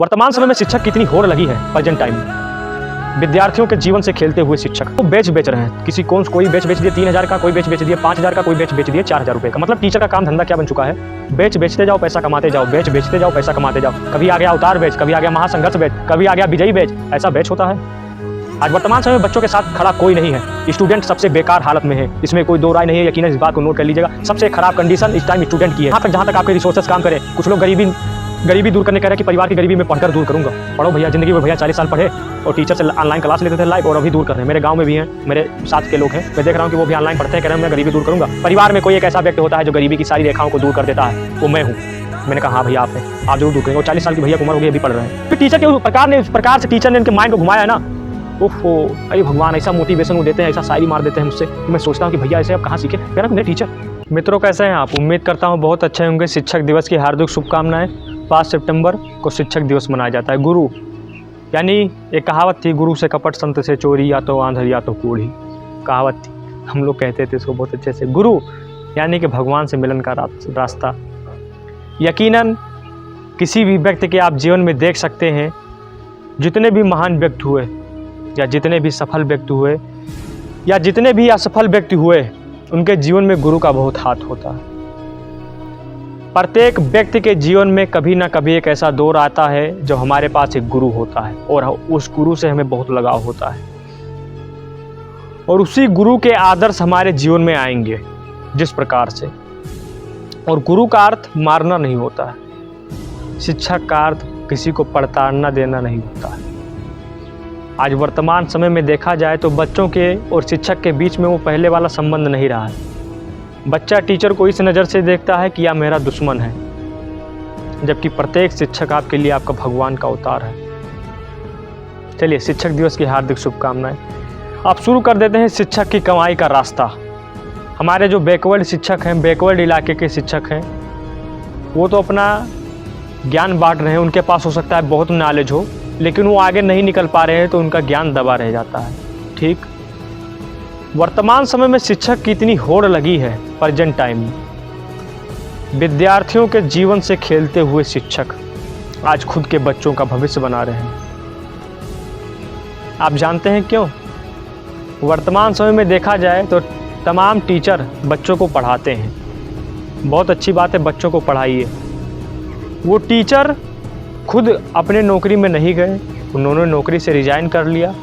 वर्तमान समय में शिक्षक की इतनी होड़ लगी है प्रेजेंट टाइम में, विद्यार्थियों के जीवन से खेलते हुए शिक्षक वो बेच रहे हैं। किसी कोई बेच दिए 3,000 का, कोई बेच दिए 5,000 का, कोई बेच दिए 4,000 रुपये का। मतलब टीचर का काम धंधा क्या बन चुका है? बेचते जाओ, पैसा कमाते जाओ, बेचते जाओ, पैसा कमाते जाओ। कभी आ गया अवतार बेच, कभी आ गया महासंघर्ष बेच, कभी आ गया विजयी बेच। ऐसा बेच होता है। आज वर्तमान समय में बच्चों के साथ खड़ा कोई नहीं है। स्टूडेंट सबसे बेकार हालत में है, इसमें कोई दो राय नहीं है। यकीनन इस बात को नोट कर लीजिएगा। सबसे खराब कंडीशन इस टाइम स्टूडेंट की है। जहाँ तक आपके रिसोर्सेस काम करें। कुछ लोग गरीबी दूर करने कह रहे हैं कि परिवार की गरीबी में पढ़कर दूर करूंगा। पढ़ो भैया, जिंदगी में भैया 40 साल पढ़े और टीचर से ऑनलाइन क्लास लेते थे लाइव, और अभी दूर कर रहे हैं। मेरे गांव में भी हैं, मेरे साथ के लोग हैं, मैं देख रहा हूं कि वो भी ऑनलाइन पढ़ते हैं, कह रहे हैं मैं गरीबी दूर करूंगा। परिवार में कोई एक ऐसा व्यक्ति होता है जो गरीबी की सारी रेखाओं को दूर कर देता है, वो मैं हूँ। मैंने कहा हाँ भैया, आप जरूर दूर करेंगे। और 40 साल की भैया की उम्र होगी, अभी पढ़ रहे हैं। फिर टीचर के प्रकार से टीचर ने इनके माइंड को घुमाया है ना। ओहो, अरे भगवान, ऐसा मोटिवेशन वो देते हैं, ऐसा शायरी मार देते हैं मुझसे कि मैं सोचता हूँ कि भैया ऐसे आप कहाँ सीखे। कह रहा मेरे टीचर। मित्रों, कैसे हैं आप? उम्मीद करता हूँ बहुत अच्छे होंगे। शिक्षक दिवस की हार्दिक शुभकामनाएं। 5 सितंबर को शिक्षक दिवस मनाया जाता है। गुरु यानी एक कहावत थी, गुरु से कपट संत से चोरी, या तो आंधर या तो कूढ़ी। कहावत थी, हम लोग कहते थे इसको बहुत अच्छे से। गुरु यानी कि भगवान से मिलन का रास्ता। यकीनन किसी भी व्यक्ति के आप जीवन में देख सकते हैं, जितने भी महान व्यक्ति हुए या जितने भी सफल व्यक्ति हुए या जितने भी असफल व्यक्ति हुए, उनके जीवन में गुरु का बहुत हाथ होता है। प्रत्येक व्यक्ति के जीवन में कभी ना कभी एक ऐसा दौर आता है जब हमारे पास एक गुरु होता है और उस गुरु से हमें बहुत लगाव होता है, और उसी गुरु के आदर्श हमारे जीवन में आएंगे जिस प्रकार से। और गुरु का अर्थ मारना नहीं होता है, शिक्षक का अर्थ किसी को प्रताड़ना देना नहीं होता है। आज वर्तमान समय में देखा जाए तो बच्चों के और शिक्षक के बीच में वो पहले वाला संबंध नहीं रहा है। बच्चा टीचर को इस नज़र से देखता है कि यह मेरा दुश्मन है, जबकि प्रत्येक शिक्षक आपके लिए आपका भगवान का अवतार है। चलिए, शिक्षक दिवस की हार्दिक शुभकामनाएं। अब शुरू कर देते हैं शिक्षक की कमाई का रास्ता। हमारे जो बैकवर्ड शिक्षक हैं, बैकवर्ड इलाके के शिक्षक हैं, वो तो अपना ज्ञान बांट रहे हैं। उनके पास हो सकता है बहुत नॉलेज हो, लेकिन वो आगे नहीं निकल पा रहे हैं, तो उनका ज्ञान दबा रह जाता है। ठीक, वर्तमान समय में शिक्षक की इतनी होड़ लगी है प्रेजेंट टाइम में, विद्यार्थियों के जीवन से खेलते हुए शिक्षक आज खुद के बच्चों का भविष्य बना रहे हैं। आप जानते हैं क्यों? वर्तमान समय में देखा जाए तो तमाम टीचर बच्चों को पढ़ाते हैं। बहुत अच्छी बात है, बच्चों को पढ़ाइए। वो टीचर खुद अपने नौकरी में नहीं गए, उन्होंने नौकरी से रिजाइन कर लिया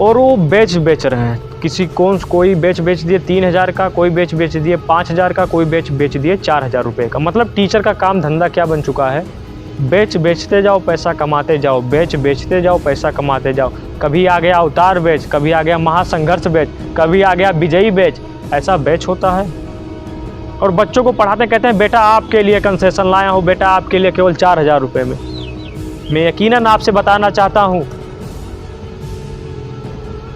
और वो बेच रहे हैं। कोई बेच दिए 3,000 का, कोई बेच दिए 5,000 का, कोई बेच दिए 4,000 रुपये का। मतलब टीचर का काम धंधा क्या बन चुका है? बेचते जाओ, पैसा कमाते जाओ, बेचते जाओ, पैसा कमाते जाओ। कभी आ गया अवतार बेच, कभी आ गया महासंघर्ष बेच, कभी आ गया विजयी बेच। ऐसा बेच होता है। और बच्चों को पढ़ाते कहते हैं बेटा आपके लिए कंसेशन लाया हूँ, बेटा आपके लिए केवल 4,000 रुपये में। मैं यकीनन आपसे बताना चाहता हूँ,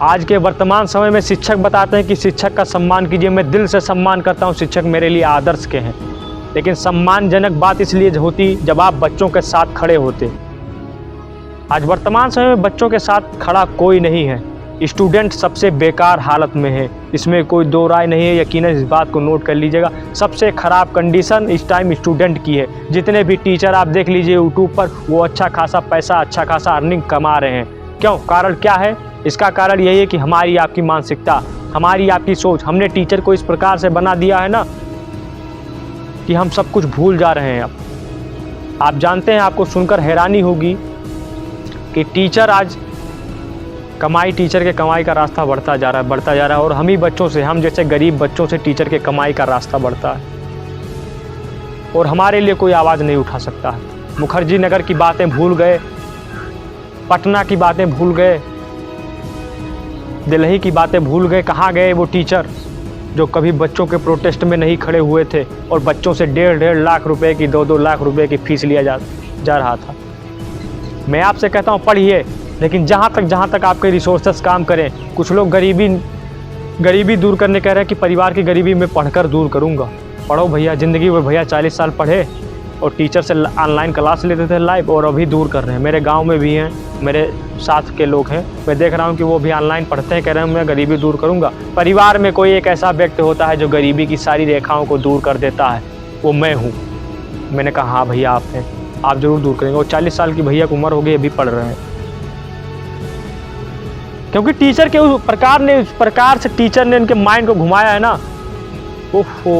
आज के वर्तमान समय में शिक्षक बताते हैं कि शिक्षक का सम्मान कीजिए। मैं दिल से सम्मान करता हूँ, शिक्षक मेरे लिए आदर्श के हैं। लेकिन सम्मानजनक बात इसलिए होती जब आप बच्चों के साथ खड़े होते। आज वर्तमान समय में बच्चों के साथ खड़ा कोई नहीं है। स्टूडेंट सबसे बेकार हालत में है, इसमें कोई दो राय नहीं है। यकीनन इस बात को नोट कर लीजिएगा। सबसे खराब कंडीशन इस टाइम स्टूडेंट की है। जितने भी टीचर आप देख लीजिए यूट्यूब पर, वो अच्छा खासा पैसा, अच्छा खासा अर्निंग कमा रहे हैं। क्यों? कारण क्या है? इसका कारण यही है कि हमारी आपकी मानसिकता, हमारी आपकी सोच, हमने टीचर को इस प्रकार से बना दिया है ना कि हम सब कुछ भूल जा रहे हैं। अब आप जानते हैं, आपको सुनकर हैरानी होगी कि टीचर आज टीचर के कमाई का रास्ता बढ़ता जा रहा है और हम ही बच्चों से, हम जैसे गरीब बच्चों से टीचर के कमाई का रास्ता बढ़ता है और हमारे लिए कोई आवाज़ नहीं उठा सकता है। मुखर्जी नगर की बातें भूल गए, पटना की बातें भूल गए, दिल्ली की बातें भूल गए। कहाँ गए वो टीचर जो कभी बच्चों के प्रोटेस्ट में नहीं खड़े हुए थे और बच्चों से 1.5 लाख रुपए की, 2-2 लाख रुपए की फीस लिया जा रहा था। मैं आपसे कहता हूँ पढ़िए, लेकिन जहाँ तक आपके रिसोर्सेस काम करें। कुछ लोग गरीबी दूर करने कह रहे हैं कि परिवार की गरीबी में पढ़कर दूर करूँगा। पढ़ो भैया, ज़िंदगी में भैया 40 साल पढ़े और टीचर से ऑनलाइन क्लास लेते थे लाइव, और अभी दूर कर रहे हैं। मेरे गांव में भी हैं, मेरे साथ के लोग हैं, मैं देख रहा हूं कि वो भी ऑनलाइन पढ़ते हैं, कह रहे हैं मैं गरीबी दूर करूंगा। परिवार में कोई एक ऐसा व्यक्ति होता है जो गरीबी की सारी रेखाओं को दूर कर देता है, वो मैं हूं। मैंने कहा हाँ भैया आप हैं। आप ज़रूर दूर करेंगे। और 40 साल की भैया की उम्र हो गई, अभी पढ़ रहे हैं, क्योंकि टीचर के उस प्रकार से टीचर ने इनके माइंड को घुमाया है ना। ओहो,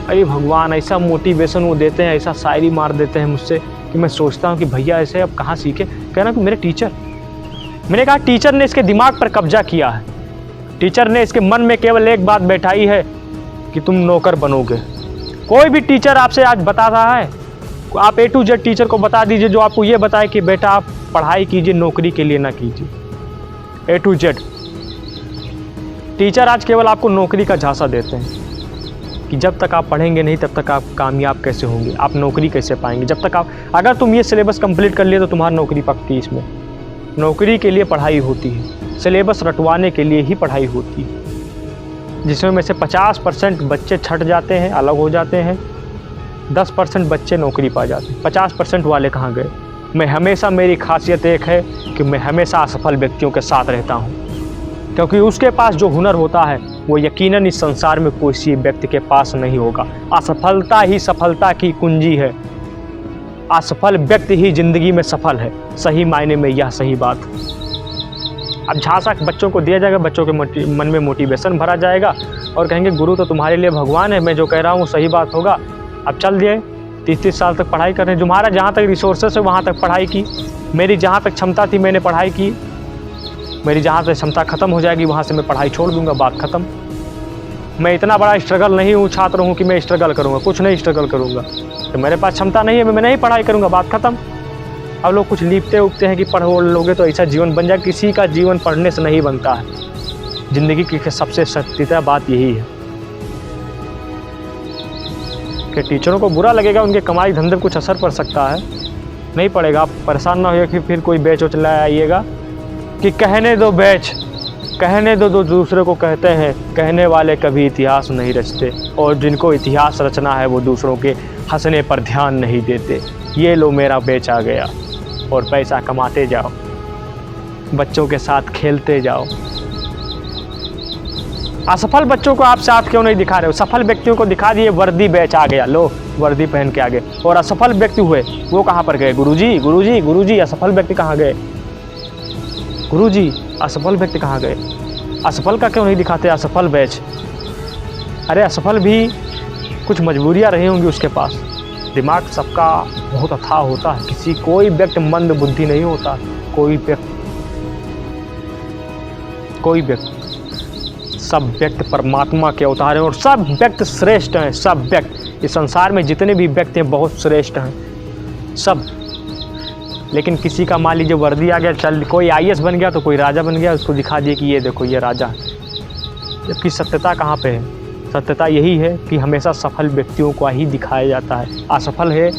अरे भगवान, ऐसा मोटिवेशन वो देते हैं, ऐसा शायरी मार देते हैं मुझसे कि मैं सोचता हूँ कि भैया ऐसे अब कहाँ सीखे। कहना कि मेरे टीचर, मैंने कहा टीचर ने इसके दिमाग पर कब्जा किया है, टीचर ने इसके मन में केवल एक बात बैठाई है कि तुम नौकर बनोगे। कोई भी टीचर आपसे आज बता रहा है, आप A to Z टीचर को बता दीजिए जो आपको ये बताए कि बेटा आप पढ़ाई कीजिए, नौकरी के लिए ना कीजिए। A to Z टीचर आज केवल आपको नौकरी का झांसा देते हैं कि जब तक आप पढ़ेंगे नहीं तब तक आप कामयाब कैसे होंगे, आप नौकरी कैसे पाएंगे। जब तक आप, अगर तुम ये सिलेबस कंप्लीट कर लिए तो तुम्हारी नौकरी पक्की। इसमें नौकरी के लिए पढ़ाई होती है, सिलेबस रटवाने के लिए ही पढ़ाई होती है, जिसमें से 50% बच्चे छट जाते हैं, अलग हो जाते हैं, 10% बच्चे नौकरी पा जाते हैं। 50% वाले कहाँ गए? मैं हमेशा, मेरी खासियत एक है कि मैं हमेशा असफल व्यक्तियों के साथ रहता हूँ, क्योंकि उसके पास जो हुनर होता है वो यकीनन इस संसार में किसी व्यक्ति के पास नहीं होगा। असफलता ही सफलता की कुंजी है, असफल व्यक्ति ही जिंदगी में सफल है। सही मायने में यह सही बात। अब झांसा बच्चों को दिया जाएगा, बच्चों के मन में मोटिवेशन भरा जाएगा और कहेंगे गुरु तो तुम्हारे लिए भगवान है, मैं जो कह रहा हूँ वो सही बात होगा। अब चल दिए 30-30 साल तक पढ़ाई कर रहे हैं। तुम्हारा जहाँ तक रिसोर्सेस है वहाँ तक पढ़ाई की, मेरी जहाँ तक क्षमता थी मैंने पढ़ाई की, मेरी जहाँ तक क्षमता ख़त्म हो जाएगी वहाँ से मैं पढ़ाई छोड़ दूँगा, बात ख़त्म। मैं इतना बड़ा स्ट्रगल नहीं हूँ, छात्र हूँ कि मैं स्ट्रगल करूँगा, कुछ नहीं स्ट्रगल करूँगा। तो मेरे पास क्षमता नहीं है, मैं नहीं पढ़ाई करूँगा, बात ख़त्म। अब लोग कुछ लीपते उगते हैं कि पढ़ो लोगे तो ऐसा जीवन बन जाए। किसी का जीवन पढ़ने से नहीं बनता है। ज़िंदगी की सबसे सत्यता बात यही है कि टीचरों को बुरा लगेगा, उनके कमाई धंधे पर कुछ असर पड़ सकता है, नहीं पड़ेगा। आप परेशान ना होइए कि फिर कोई बैच वोच लाए आइएगा कि कहने दो बैच, कहने दो दूसरे को कहते हैं, कहने वाले कभी इतिहास नहीं रचते, और जिनको इतिहास रचना है वो दूसरों के हंसने पर ध्यान नहीं देते। ये लो मेरा बैच आ गया, और पैसा कमाते जाओ, बच्चों के साथ खेलते जाओ। असफल बच्चों को आप साथ क्यों नहीं दिखा रहे हो? सफल व्यक्तियों को दिखा दिए, वर्दी बैच आ गया, लो वर्दी पहन के आ गए। और असफल व्यक्ति हुए वो कहाँ पर गए? गुरुजी गुरुजी गुरुजी, असफल व्यक्ति कहाँ गए? गुरुजी असफल व्यक्ति कहाँ गए? असफल का क्यों नहीं दिखाते? असफल बैच। अरे असफल भी कुछ मजबूरियाँ रही होंगी उसके पास। दिमाग सबका बहुत अथाह होता है, कोई व्यक्ति मंद बुद्धि नहीं होता। कोई व्यक्ति सब व्यक्ति परमात्मा के अवतार हैं और सब व्यक्ति श्रेष्ठ हैं। सब व्यक्ति इस संसार में जितने भी व्यक्ति हैं बहुत श्रेष्ठ हैं सब। लेकिन किसी का मान लीजिए वर्दी आ गया, चल कोई IAS बन गया तो कोई राजा बन गया, उसको दिखा दिए कि ये देखो ये राजा है। जबकि सत्यता कहाँ पे है? सत्यता यही है कि हमेशा सफल व्यक्तियों को ही दिखाया जाता है। असफल है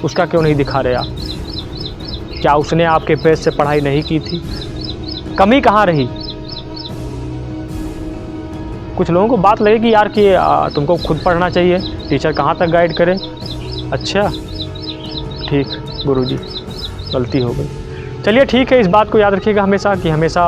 उसका क्यों नहीं दिखा रहे आप? क्या उसने आपके पेज से पढ़ाई नहीं की थी? कमी कहाँ रही? कुछ लोगों को बात लगे कि यार कि तुमको खुद पढ़ना चाहिए, टीचर कहाँ तक गाइड करे। अच्छा ठीक गुरुजी, गलती हो गई। चलिए ठीक है, इस बात को याद रखिएगा हमेशा कि हमेशा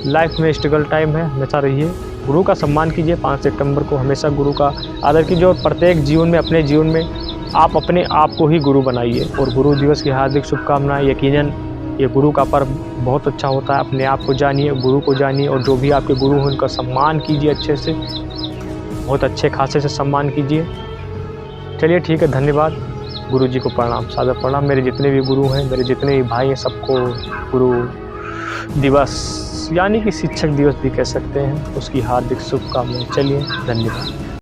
लाइफ में स्ट्रगल टाइम है, हमेशा रहिए। गुरु का सम्मान कीजिए। 5 सितंबर को हमेशा गुरु का आदर कीजिए और प्रत्येक जीवन में, अपने जीवन में आप अपने आप को ही गुरु बनाइए। और गुरु दिवस की हार्दिक शुभकामनाएं। यकीनन ये गुरु का पर्व बहुत अच्छा होता है। अपने आप को जानिए, गुरु को जानिए, और जो भी आपके गुरु हैं उनका सम्मान कीजिए अच्छे से, बहुत अच्छे खासे से सम्मान कीजिए। चलिए ठीक है, धन्यवाद। गुरु जी को प्रणाम, सादर प्रणाम। मेरे जितने भी गुरु हैं, मेरे जितने भी भाई हैं, सबको गुरु दिवस यानी कि शिक्षक दिवस भी कह सकते हैं, उसकी हार्दिक शुभकामनाएं। चलिए धन्यवाद।